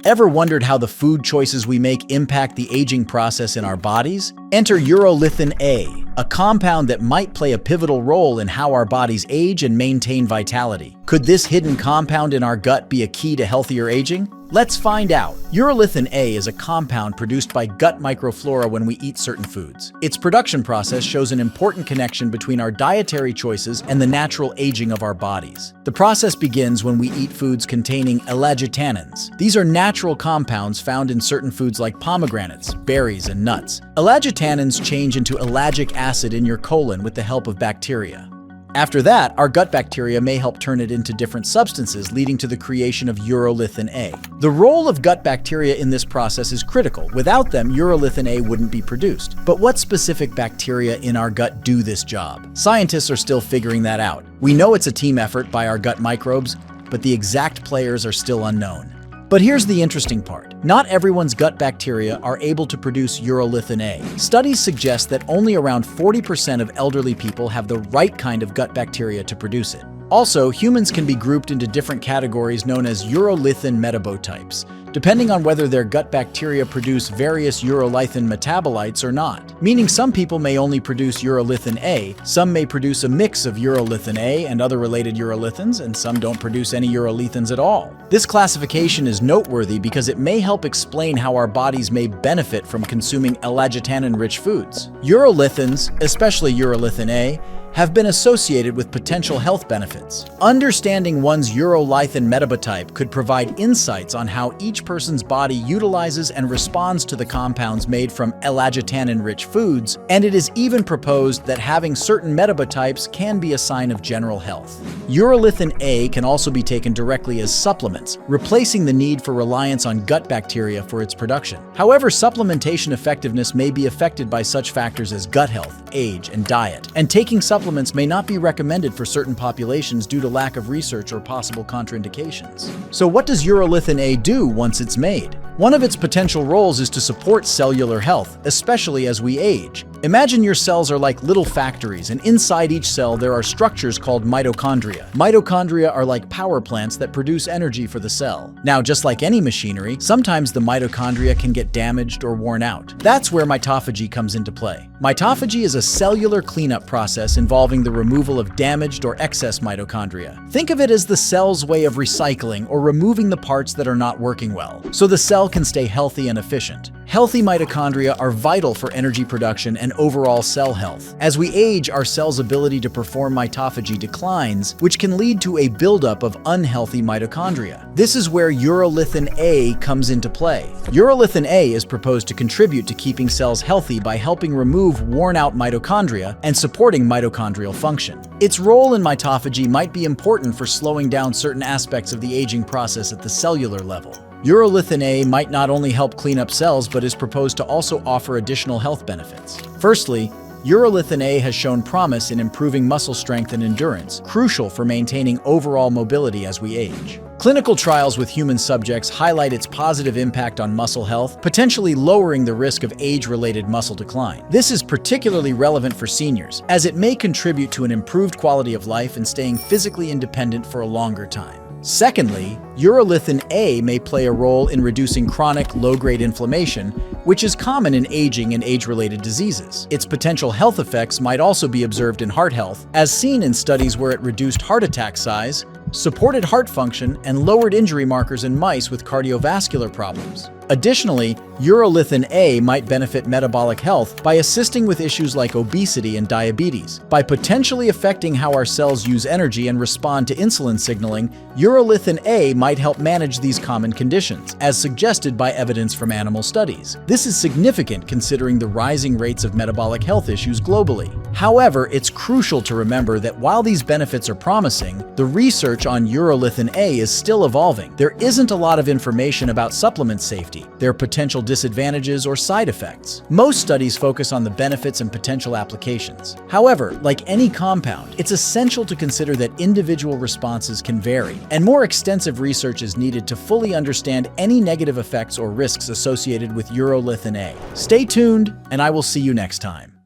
Ever wondered how the food choices we make impact the aging process in our bodies? Enter Urolithin A, a compound that might play a pivotal role in how our bodies age and maintain vitality. Could this hidden compound in our gut be a key to healthier aging? Let's find out. Urolithin A is a compound produced by gut microflora when we eat certain foods. Its production process shows an important connection between our dietary choices and the natural aging of our bodies. The process begins when we eat foods containing elagitannins. These are natural compounds found in certain foods like pomegranates, berries, and nuts. Elagitannins change into elagic acid in your colon with the help of bacteria. After that, our gut bacteria may help turn it into different substances, leading to the creation of urolithin A. The role of gut bacteria in this process is critical. Without them, urolithin A wouldn't be produced. But what specific bacteria in our gut do this job? Scientists are still figuring that out. We know it's a team effort by our gut microbes, but the exact players are still unknown. But here's the interesting part. Not everyone's gut bacteria are able to produce urolithin A. Studies suggest that only around 40% of elderly people have the right kind of gut bacteria to produce it. Also, humans can be grouped into different categories known as urolithin metabotypes, depending on whether their gut bacteria produce various urolithin metabolites or not. Meaning some people may only produce urolithin A, some may produce a mix of urolithin A and other related urolithins, and some don't produce any urolithins at all. This classification is noteworthy because it may help explain how our bodies may benefit from consuming elagittannin-rich foods. Urolithins, especially urolithin A, have been associated with potential health benefits. Understanding one's urolithin metabotype could provide insights on how each person's body utilizes and responds to the compounds made from elagittannin-rich foods, and it is even proposed that having certain metabotypes can be a sign of general health. Urolithin A can also be taken directly as supplements, replacing the need for reliance on gut bacteria for its production. However, supplementation effectiveness may be affected by such factors as gut health, age, and diet, and taking supplements may not be recommended for certain populations due to lack of research or possible contraindications. So what does urolithin A do once it's made? One of its potential roles is to support cellular health, especially as we age. Imagine your cells are like little factories, and inside each cell there are structures called mitochondria. Mitochondria are like power plants that produce energy for the cell. Now, just like any machinery, sometimes the mitochondria can get damaged or worn out. That's where mitophagy comes into play. Mitophagy is a cellular cleanup process involving the removal of damaged or excess mitochondria. Think of it as the cell's way of recycling or removing the parts that are not working well, so the cell can stay healthy and efficient. Healthy mitochondria are vital for energy production and overall cell health. As we age, our cell's ability to perform mitophagy declines, which can lead to a buildup of unhealthy mitochondria. This is where urolithin A comes into play. Urolithin A is proposed to contribute to keeping cells healthy by helping remove worn-out mitochondria and supporting mitochondrial function. Its role in mitophagy might be important for slowing down certain aspects of the aging process at the cellular level. Urolithin A might not only help clean up cells, but is proposed to also offer additional health benefits. Firstly, urolithin A has shown promise in improving muscle strength and endurance, crucial for maintaining overall mobility as we age. Clinical trials with human subjects highlight its positive impact on muscle health, potentially lowering the risk of age-related muscle decline. This is particularly relevant for seniors, as it may contribute to an improved quality of life and staying physically independent for a longer time. Secondly, urolithin A may play a role in reducing chronic low-grade inflammation, which is common in aging and age-related diseases. Its potential health effects might also be observed in heart health, as seen in studies where it reduced heart attack size, supported heart function, and lowered injury markers in mice with cardiovascular problems. Additionally, urolithin A might benefit metabolic health by assisting with issues like obesity and diabetes. By potentially affecting how our cells use energy and respond to insulin signaling, urolithin A might help manage these common conditions, as suggested by evidence from animal studies. This is significant considering the rising rates of metabolic health issues globally. However, it's crucial to remember that while these benefits are promising, the research on urolithin A is still evolving. There isn't a lot of information about supplement safety, their potential disadvantages, or side effects. Most studies focus on the benefits and potential applications. However, like any compound, it's essential to consider that individual responses can vary, and more extensive research is needed to fully understand any negative effects or risks associated with urolithin A. Stay tuned, and I will see you next time.